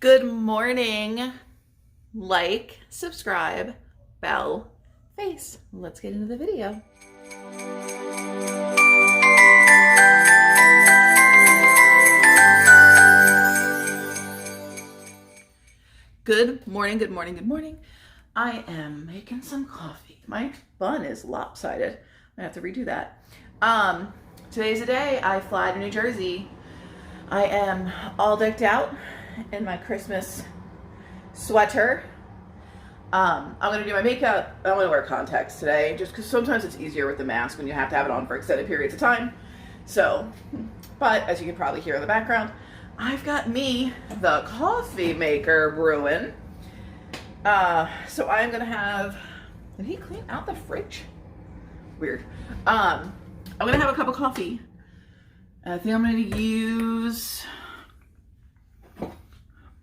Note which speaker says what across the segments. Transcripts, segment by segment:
Speaker 1: Good morning. Like, subscribe, bell, face. Let's get into the video. Good morning, good morning, good morning. I am making some coffee. My bun is lopsided. I have to redo that. Today's the day I fly to New Jersey. I am all decked out in my Christmas sweater. I'm gonna do my makeup. I'm gonna wear contacts today just because sometimes it's easier with the mask when you have to have it on for extended periods of time. So, but as you can probably hear in the background, I've got me the coffee maker brewing. So I'm gonna have, did he clean out the fridge? Weird. I'm gonna have a cup of coffee. I think I'm gonna use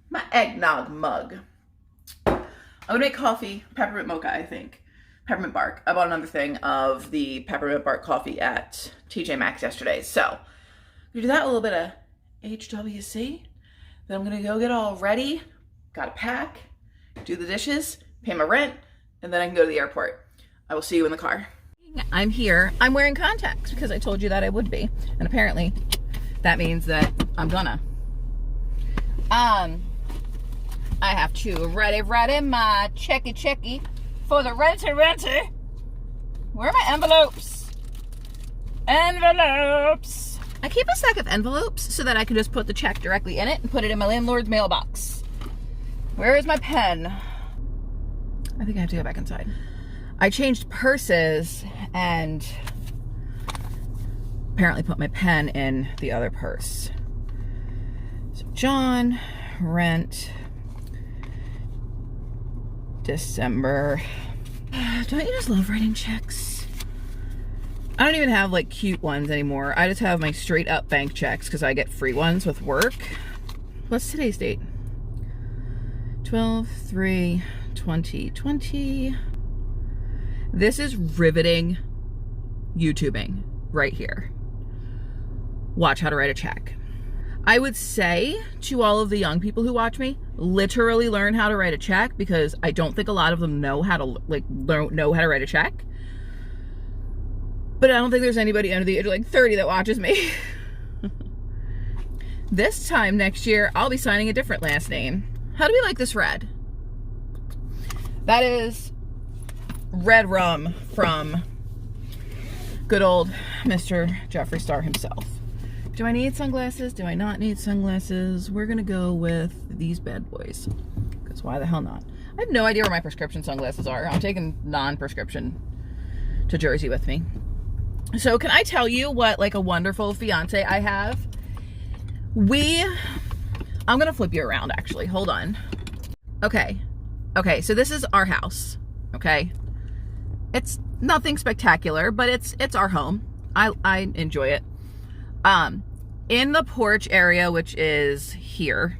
Speaker 1: my eggnog mug. I'm gonna make coffee, peppermint mocha, I think. Peppermint bark. I bought another thing of the peppermint bark coffee at TJ Maxx yesterday. So, I'm gonna do that, a little bit of HWC. Then I'm gonna go get all ready. Gotta pack, do the dishes, pay my rent, and then I can go to the airport. I will see you in the car. I'm here. I'm wearing contacts because I told you that I would be. And apparently that means that I'm gonna. I have to ready my checky for the renter. Where are my envelopes? Envelopes. I keep a stack of envelopes so that I can just put the check directly in it and put it in my landlord's mailbox. Where is my pen? I think I have to go back inside. I changed purses and apparently put my pen in the other purse. So John, rent, December. Don't you just love writing checks? I don't even have like cute ones anymore. I just have my straight up bank checks because I get free ones with work. What's today's date? 12/3/2020. This is riveting YouTubing right here. Watch how to write a check. I would say to all of the young people who watch me, literally learn how to write a check because I don't think a lot of them know how to know how to write a check. But I don't think there's anybody under the age of like 30 that watches me. This time next year, I'll be signing a different last name. How do we like this red? That is red rum from good old Mr. Jeffree Star himself. Do I need sunglasses? Do I not need sunglasses? We're gonna go with these bad boys. Because why the hell not? I have no idea where my prescription sunglasses are. I'm taking non-prescription to Jersey with me. So can I tell you what like a wonderful fiance I have? I'm gonna flip you around actually, hold on. Okay, so this is our house, okay? It's nothing spectacular, but it's our home. I enjoy it. In the porch area, which is here,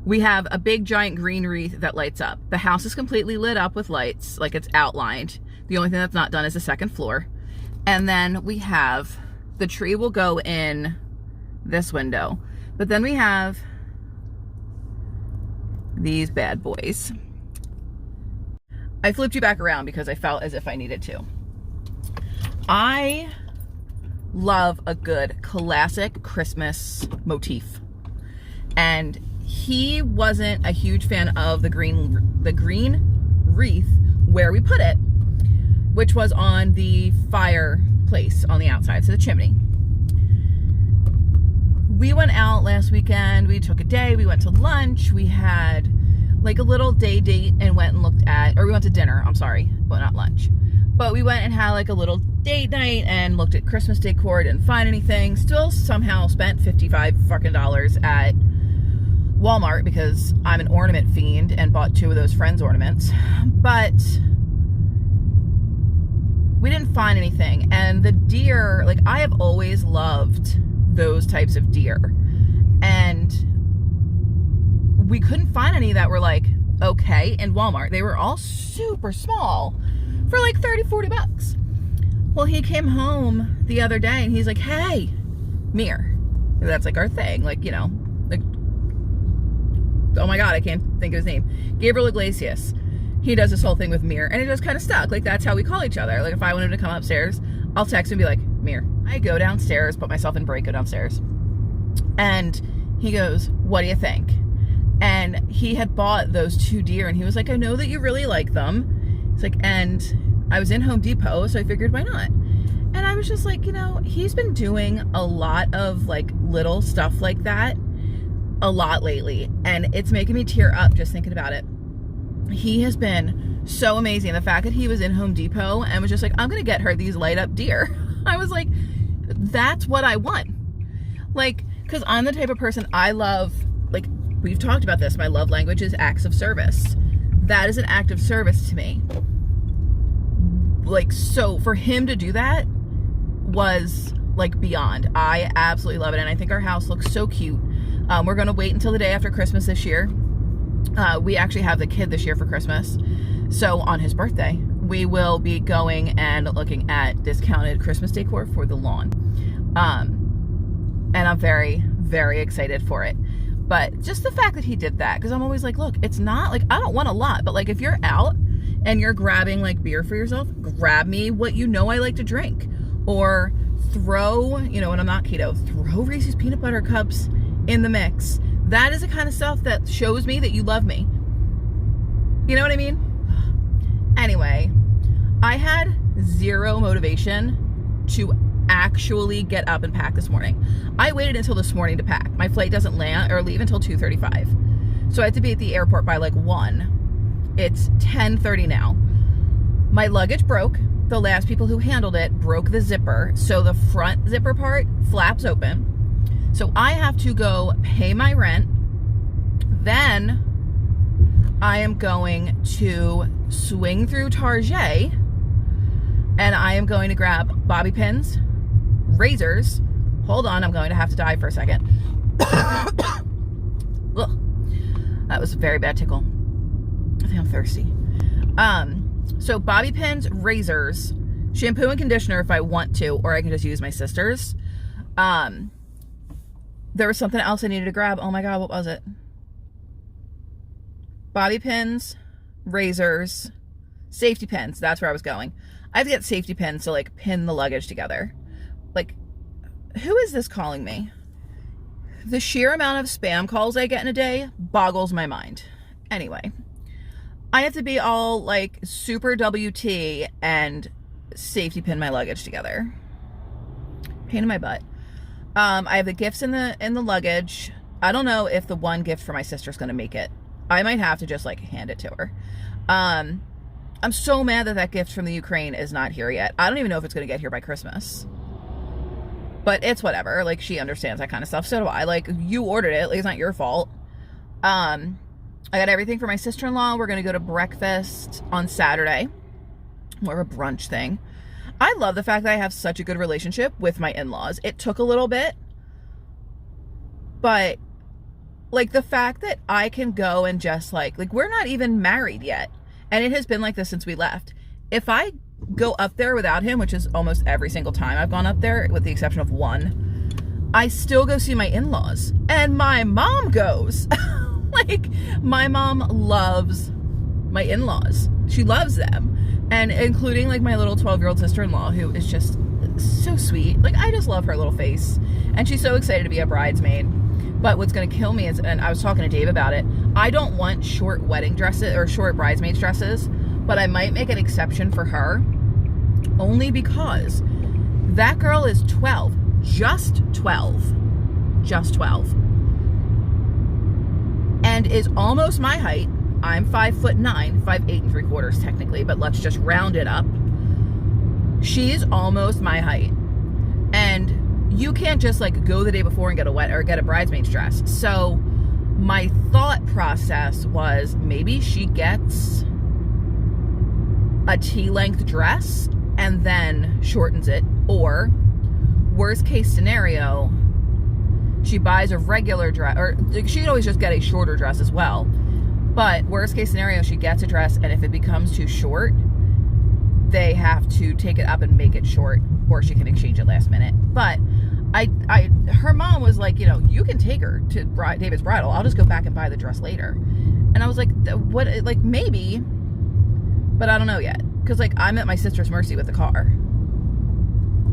Speaker 1: we have a big giant green wreath that lights up. The house is completely lit up with lights, like it's outlined. The only thing that's not done is the second floor. And then we have, the tree will go in this window. But then we have these bad boys. I flipped you back around because I felt as if I needed to. I love a good classic Christmas motif. And he wasn't a huge fan of the green wreath where we put it, which was on the fireplace on the outside, so the chimney. We went out last weekend, we took a day, we went to lunch, we had like a little day date and went and looked at, or we went to dinner, I'm sorry, but not lunch. But we went and had like a little date night and looked at Christmas decor, didn't find anything. Still somehow spent $55 fucking at Walmart because I'm an ornament fiend and bought 2 of those Friends ornaments. But we didn't find anything. And the deer, like I have always loved those types of deer. And we couldn't find any that were like okay in Walmart. They were all super small for like 30-40 bucks. Well, he came home the other day and he's like, hey, mirror. That's like our thing, like, you know, like oh my God, I can't think of his name. Gabriel Iglesias. He does this whole thing with Mir, and it just kind of stuck. Like, that's how we call each other. Like, if I want him to come upstairs, I'll text him and be like, Mir. I go downstairs, put myself in break, go downstairs. And he goes, what do you think? And he had bought those 2 deer, and he was like, I know that you really like them. It's like, and I was in Home Depot, so I figured, why not? And I was just like, you know, he's been doing a lot of like little stuff like that a lot lately, and it's making me tear up just thinking about it. He has been so amazing. The fact that he was in Home Depot and was just like, I'm gonna get her these light up deer. I was like, that's what I want. Like, because I'm the type of person, I love, like, we've talked about this, my love language is acts of service. That is an act of service to me. Like, so for him to do that was like beyond. I absolutely love it, and I think our house looks so cute. We're gonna wait until the day after Christmas this year. We actually have the kid this year for Christmas, so on his birthday we will be going and looking at discounted Christmas decor for the lawn, and I'm very, very excited for it. But just the fact that he did that, because I'm always like, look, it's not like, I don't want a lot, but like, if you're out and you're grabbing like beer for yourself, grab me what you know I like to drink. Or throw, you know, when I'm not keto, throw Reese's peanut butter cups in the mix. That is the kind of stuff that shows me that you love me. You know what I mean? Anyway, I had zero motivation to actually get up and pack this morning. I waited until this morning to pack. My flight doesn't land or leave until 2:35. So I had to be at the airport by like 1. It's 10:30 now. My luggage broke. The last people who handled it broke the zipper, so the front zipper part flaps open. So I have to go pay my rent. Then I am going to swing through Target, and I am going to grab bobby pins, razors. Hold on, I'm going to have to die for a second. Ugh, that was a very bad tickle. I think I'm thirsty. So bobby pins, razors, shampoo and conditioner if I want to, or I can just use my sister's. There was something else I needed to grab. Oh my God, what was it? Bobby pins, razors, safety pins. That's where I was going. I have to get safety pins to like pin the luggage together. Like, who is this calling me? The sheer amount of spam calls I get in a day boggles my mind. Anyway, I have to be all like super WT and safety pin my luggage together. Pain in my butt. I have the gifts in the luggage. I don't know if the one gift for my sister's gonna make it. I might have to just like hand it to her. I'm so mad that gift from the Ukraine is not here yet. I don't even know if it's gonna get here by Christmas. But it's whatever. Like, she understands that kind of stuff. So do I. Like, you ordered it. Like, it's not your fault. I got everything for my sister-in-law. We're gonna go to breakfast on Saturday. More of a brunch thing. I love the fact that I have such a good relationship with my in-laws. It took a little bit, but like the fact that I can go and just like we're not even married yet, and it has been like this since we left. If I go up there without him, which is almost every single time I've gone up there, with the exception of one, I still go see my in-laws, and my mom goes. Like, my mom loves my in-laws. She loves them. And including like my little 12-year-old sister-in-law, who is just so sweet. Like, I just love her little face. And she's so excited to be a bridesmaid. But what's going to kill me is, and I was talking to Dave about it, I don't want short wedding dresses or short bridesmaids dresses, but I might make an exception for her. Only because that girl is 12. Just 12. Just 12. And is almost my height. I'm 5'9", 5'8" '3/4" technically, but let's just round it up. She's almost my height. And you can't just like go the day before and get a bridesmaid's dress. So my thought process was, maybe she gets a T-length dress and then shortens it, or worst case scenario, she buys a regular dress, or she could always just get a shorter dress as well. But worst case scenario, she gets a dress, and if it becomes too short, they have to take it up and make it short, or she can exchange it last minute. But her mom was like, you know, you can take her to David's bridal. I'll just go back and buy the dress later. And I was like, what? Like, maybe, but I don't know yet. Because, like, I'm at my sister's mercy with the car.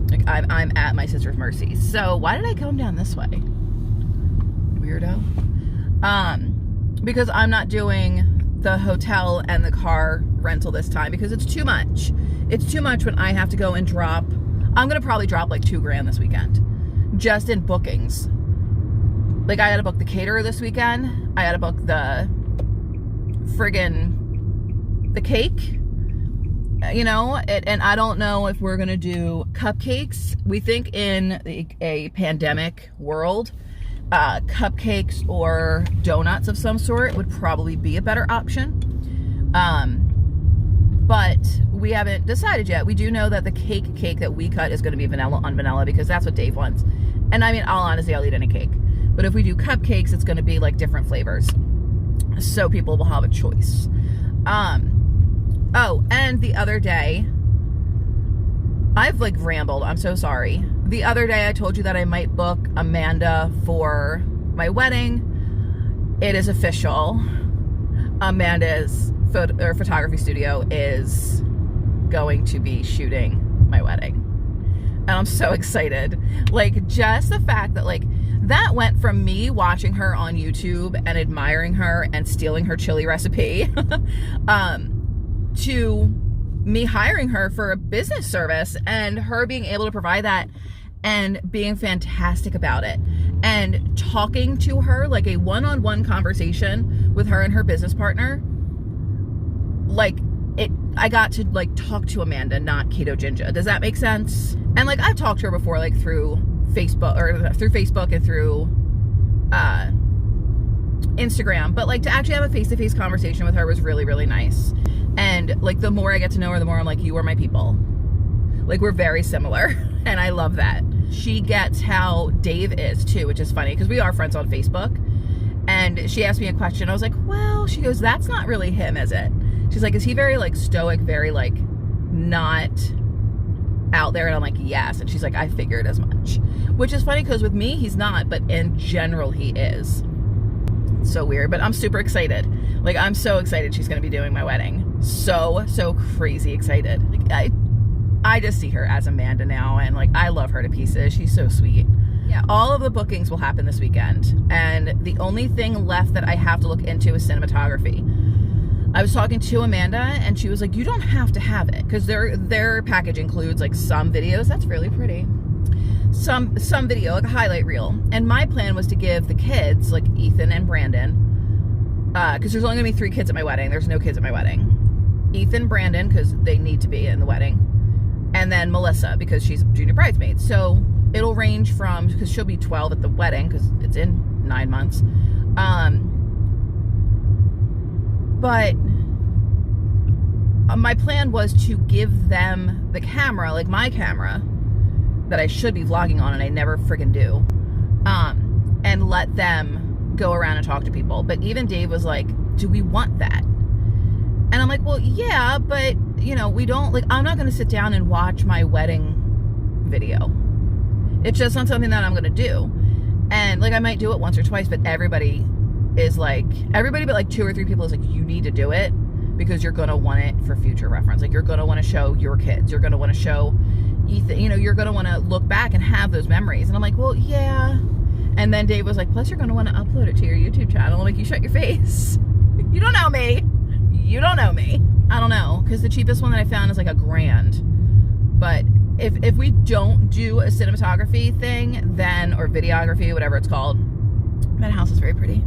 Speaker 1: Like, I'm at my sister's mercy. So why did I come down this way? Weirdo. Because I'm not doing the hotel and the car rental this time because it's too much. It's too much when I have to go and drop. I'm going to probably drop like $2,000 this weekend. Just in bookings. Like, I had to book the caterer this weekend. I had to book the cake. You know, and I don't know if we're going to do cupcakes. We think in a pandemic world, cupcakes or donuts of some sort would probably be a better option. But we haven't decided yet. We do know that the cake that we cut is going to be vanilla on vanilla because that's what Dave wants. And I mean, honestly, I'll eat any cake. But if we do cupcakes, it's going to be like different flavors. So people will have a choice. Oh, and the other day, I've like rambled. I'm so sorry. The other day I told you that I might book Amanda for my wedding. It is official. Amanda's photography studio is going to be shooting my wedding. And I'm so excited. Like, just the fact that, like, that went from me watching her on YouTube and admiring her and stealing her chili recipe to me hiring her for a business service and her being able to provide that and being fantastic about it and talking to her, like a one-on-one conversation with her and her business partner. Like, I got to like talk to Amanda, not Keto Ginger. Does that make sense? And like, I've talked to her before, like through Facebook and through Instagram, but like to actually have a face-to-face conversation with her was really, really nice. And like, the more I get to know her, the more I'm like, you are my people. Like, we're very similar, and I love that. She gets how Dave is too, which is funny because we are friends on Facebook. And she asked me a question. I was like, well, she goes, that's not really him, is it? She's like, is he very like stoic, very like not out there? And I'm like, yes. And she's like, I figured as much. Which is funny because with me, he's not, but in general, he is. It's so weird, but I'm super excited. Like, I'm so excited she's going to be doing my wedding. So crazy excited. Like, I just see her as Amanda now, and like, I love her to pieces. She's so sweet. Yeah, all of the bookings will happen this weekend, and the only thing left that I have to look into is cinematography. I was talking to Amanda, and she was like, you don't have to have it, because their package includes like some videos. That's really pretty. Some video, like a highlight reel. And my plan was to give the kids, like Ethan and Brandon, because there's only gonna be 3 kids at my wedding. There's no kids at my wedding. Ethan, Brandon, because they need to be in the wedding. And then Melissa, because she's junior bridesmaid. So it'll range from, because she'll be 12 at the wedding, because it's in 9 months. But my plan was to give them the camera, like my camera, that I should be vlogging on and I never friggin' do. And let them go around and talk to people. But even Dave was like, do we want that? And I'm like, well, yeah, but you know, we don't, like, I'm not going to sit down and watch my wedding video. It's just not something that I'm going to do. And like, I might do it once or twice, but everybody but like 2 or 3 people is like, you need to do it because you're going to want it for future reference. Like, you're going to want to show your kids. You're going to want to show Ethan, you know, you're going to want to look back and have those memories. And I'm like, well, yeah. And then Dave was like, plus you're going to want to upload it to your YouTube channel. I'm like, you shut your face. You don't know me. You don't know me. I don't know, because the cheapest one that I found is like $1,000. But if we don't do a cinematography thing, then, or videography, whatever it's called, that house is very pretty.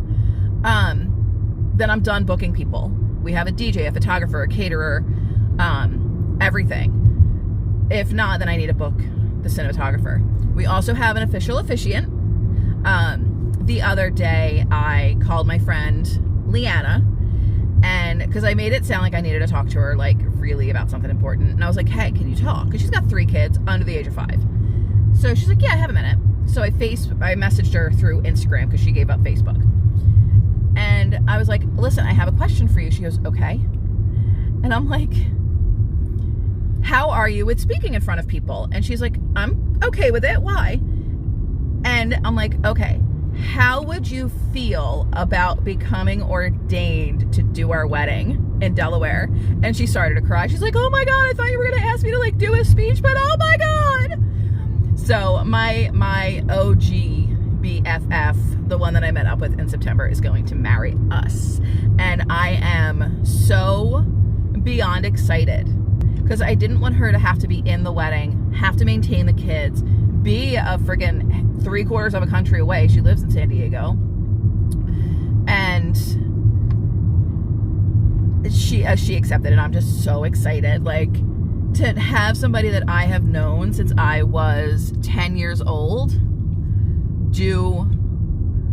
Speaker 1: Then I'm done booking people. We have a DJ, a photographer, a caterer, everything. If not, then I need to book the cinematographer. We also have an official officiant. The other day I called my friend Leanna, and because I made it sound like I needed to talk to her, like, really about something important. And I was like, hey, can you talk? Because she's got 3 kids under the age of 5. So she's like, yeah, I have a minute. So I messaged her through Instagram because she gave up Facebook. And I was like, listen, I have a question for you. She goes, okay. And I'm like, how are you with speaking in front of people? And she's like, I'm okay with it. Why? And I'm like, okay, how would you feel about becoming ordained to do our wedding in Delaware? And she started to cry. She's like, oh my God, I thought you were going to ask me to like do a speech, but oh my God. So my OG BFF, the one that I met up with in September, is going to marry us. And I am so beyond excited because I didn't want her to have to be in the wedding, have to maintain the kids, be a friggin' 3/4 of a country away. She lives in San Diego. And she accepted it. I'm just so excited. Like, to have somebody that I have known since I was 10 years old do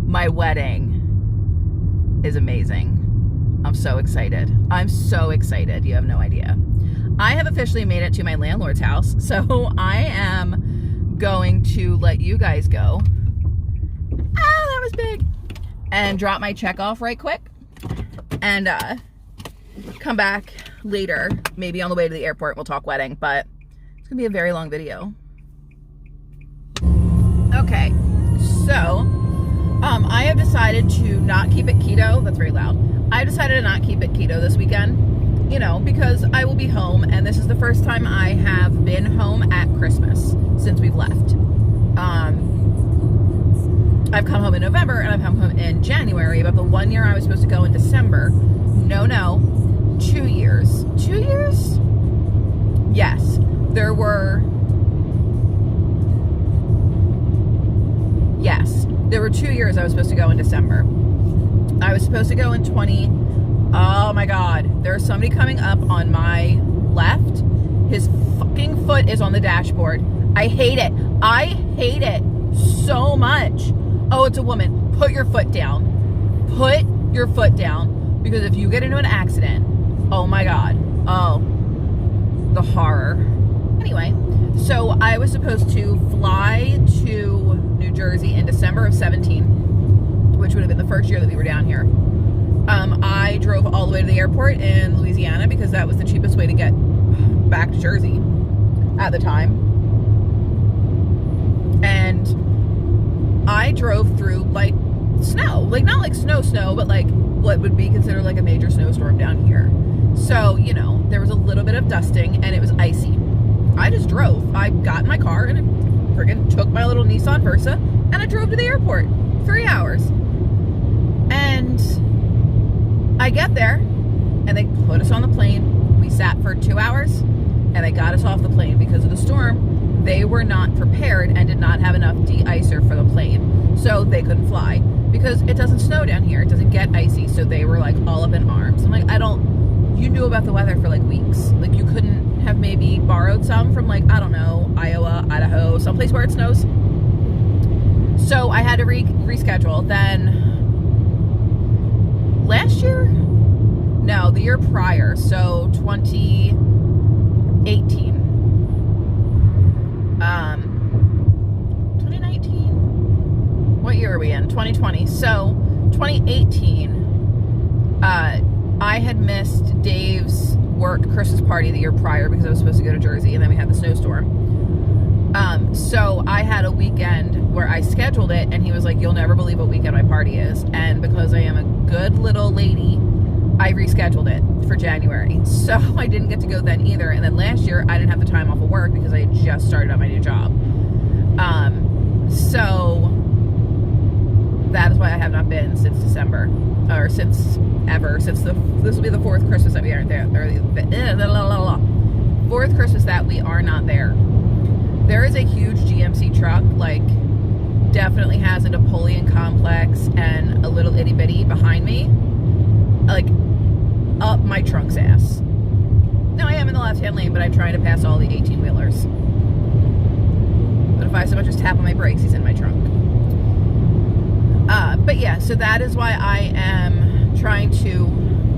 Speaker 1: my wedding is amazing. I'm so excited. I'm so excited. You have no idea. I have officially made it to my landlord's house, so I am going to let you guys go. Ah, that was big. And drop my check off right quick. And come back later, maybe on the way to the airport. We'll talk wedding, but it's gonna be a very long video. Okay, so I have decided to not keep it keto. That's very loud. I decided to not keep it keto this weekend, you know, because I will be home, and this is the first time I have been home at Christmas since we've left. I've come home in November and I've come home in January, but the 1 year I was supposed to go in December. No, 2 years. 2 years? Yes. There were 2 years I was supposed to go in December. I was supposed to go in oh my God. There's somebody coming up on my left. His fucking foot is on the dashboard. I hate it. I hate it so much. Oh, it's a woman. Put your foot down. Put your foot down. Because if you get into an accident, oh my God. Oh, the horror. Anyway, so I was supposed to fly to New Jersey in December of 17, which would have been the first year that we were down here. I drove all the way to the airport in Louisiana because that was the cheapest way to get back to Jersey at the time. And I drove through like snow, like not like snow, but like what would be considered like a major snowstorm down here. So, you know, there was a little bit of dusting and it was icy. I just drove. I got in my car and I friggin' took my little Nissan Versa and I drove to the airport. 3 hours. And I get there and they put us on the plane. We sat for 2 hours and they got us off the plane because of the storm. They were not prepared and did not have enough de-icer for the plane. So they couldn't fly because it doesn't snow down here. It doesn't get icy. So they were like all up in arms. I'm like, you knew about the weather for like weeks. Like you couldn't have maybe borrowed some from like, I don't know, Iowa, Idaho, someplace where it snows. So I had to reschedule. Then last year? No, the year prior. So 2018. 2019? What year are we in? 2020. So 2018, I had missed Dave's work Christmas party the year prior because I was supposed to go to Jersey, and then we had the snowstorm. So I had a weekend where I scheduled it, and he was like, you'll never believe what weekend my party is. And because I am a good little lady, I rescheduled it for January. So I didn't get to go then either. And then last year, I didn't have the time off of work because I had just started on my new job. So that is why I have not been since December, or since this will be the fourth Christmas that we aren't there, or fourth Christmas that we are not there. There is a huge GMC truck, like definitely has a Napoleon complex and a little itty bitty behind me, like up my trunk's ass. Now I am in the left-hand lane, but I'm trying to pass all the 18-wheelers. But if I so much as tap on my brakes, he's in my trunk. But yeah, so that is why I am trying to,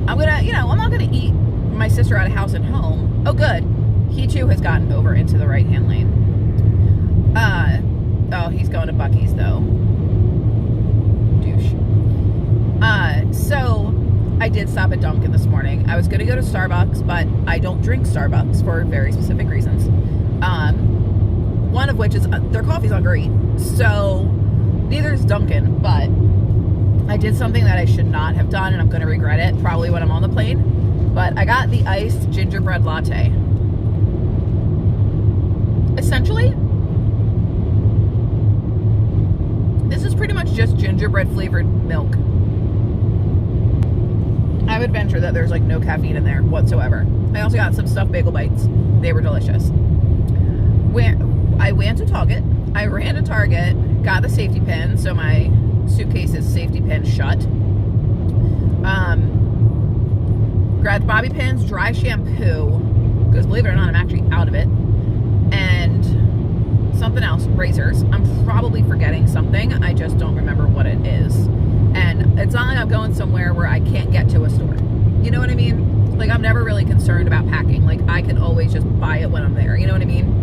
Speaker 1: I'm not gonna eat my sister out of house and home. Oh good, he too has gotten over into the right-hand lane. Oh, he's going to Buc-ee's though. Douche. So I did stop at Dunkin' this morning. I was gonna go to Starbucks, but I don't drink Starbucks for very specific reasons. One of which is their coffee's not great. So Neither is Duncan, but I did something that I should not have done, and I'm going to regret it probably when I'm on the plane. But I got the iced gingerbread latte. Essentially, this is pretty much just gingerbread flavored milk. I would venture that there's like no caffeine in there whatsoever. I also got some stuffed bagel bites. They were delicious. I went to Target. I ran to Target, got the safety pin, so my suitcase's safety pin shut. Grabbed bobby pins, dry shampoo, because believe it or not, I'm actually out of it. And something else, razors. I'm probably forgetting something. I just don't remember what it is. And it's not like I'm going somewhere where I can't get to a store. You know what I mean? Like, I'm never really concerned about packing. Like, I can always just buy it when I'm there. You know what I mean?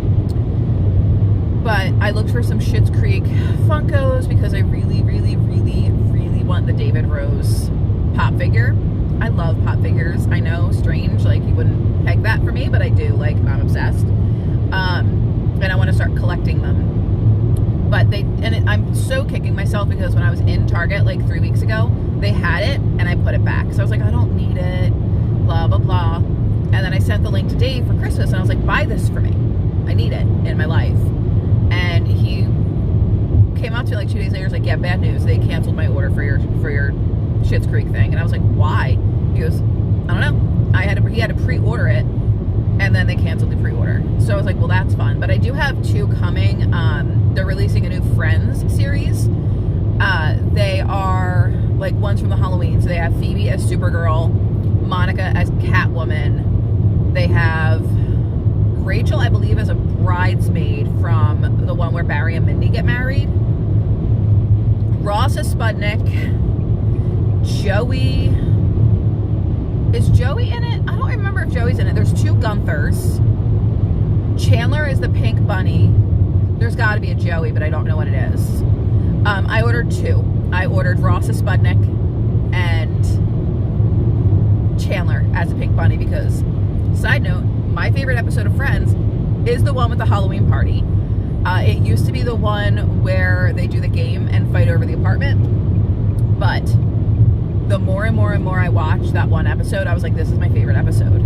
Speaker 1: But I looked for some Schitt's Creek Funkos because I really, really, really, really want the David Rose pop figure. I love pop figures. I know, strange, like you wouldn't peg that for me, but I do. Like, I'm obsessed. And I want to start collecting them. But I'm so kicking myself because when I was in Target like 3 weeks ago, they had it and I put it back. So I was like, I don't need it, blah, blah, blah. And then I sent the link to Dave for Christmas and I was like, buy this for me. I need it in my life. And he came out to me like 2 days later. He was like, yeah, bad news. They canceled my order for your Schitt's Creek thing. And I was like, why? He goes, I don't know. He had to pre-order it, and then they canceled the pre-order. So I was like, well, that's fun. But I do have two coming. They're releasing a new Friends series. They are like ones from the Halloween. So they have Phoebe as Supergirl, Monica as Catwoman. They have Rachel, I believe, as a bridesmaid from the one where Barry and Mindy get married. Ross as Sputnik. Joey. Is Joey in it? I don't remember if Joey's in it. There's two Gunthers. Chandler is the pink bunny. There's got to be a Joey, but I don't know what it is. I ordered two. I ordered Ross as Sputnik and Chandler as a pink bunny because, side note, my favorite episode of Friends is the one with the Halloween party. It used to be the one where they do the game and fight over the apartment, but the more and more and more I watched that one episode, I was like, this is my favorite episode.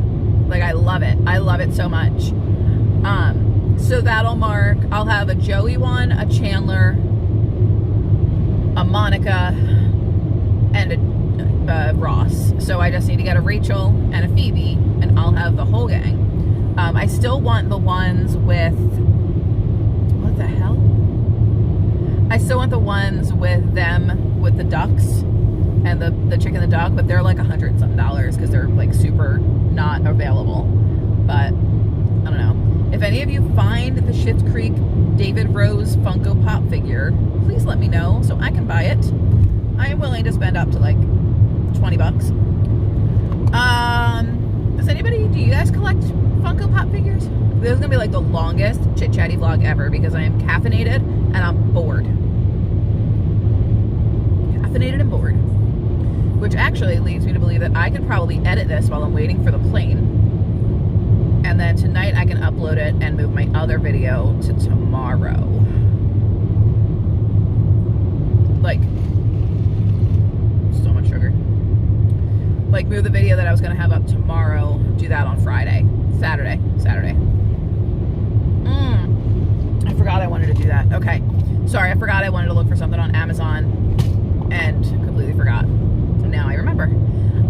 Speaker 1: Like, I love it. I love it so much. So that'll mark, I'll have a Joey one, a Chandler, a Monica, and a Ross. So I just need to get a Rachel and a Phoebe, and I'll have the whole gang. I still want the ones with, what the hell? I still want the ones with them, with the ducks and the chicken and the duck, but they're like $100 and something because they're like super not available. But I don't know. If any of you find the Schitt's Creek David Rose Funko Pop figure, please let me know so I can buy it. I am willing to spend up to like $20. Do you guys collect Funko Pop figures? This is gonna be like the longest chit chatty vlog ever because I am caffeinated and I'm bored. Caffeinated and bored. Which actually leads me to believe that I could probably edit this while I'm waiting for the plane. And then tonight I can upload it and move my other video to tomorrow. Like, so much sugar. Like, move the video that I was going to have up tomorrow, do that on Friday. Saturday. I forgot I wanted to do that. Okay. Sorry, I forgot I wanted to look for something on Amazon and completely forgot. Now I remember.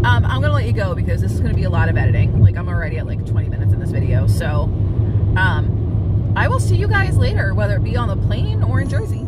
Speaker 1: I'm going to let you go because this is going to be a lot of editing. Like, I'm already at like 20 minutes in this video. So, I will see you guys later, whether it be on the plane or in Jersey.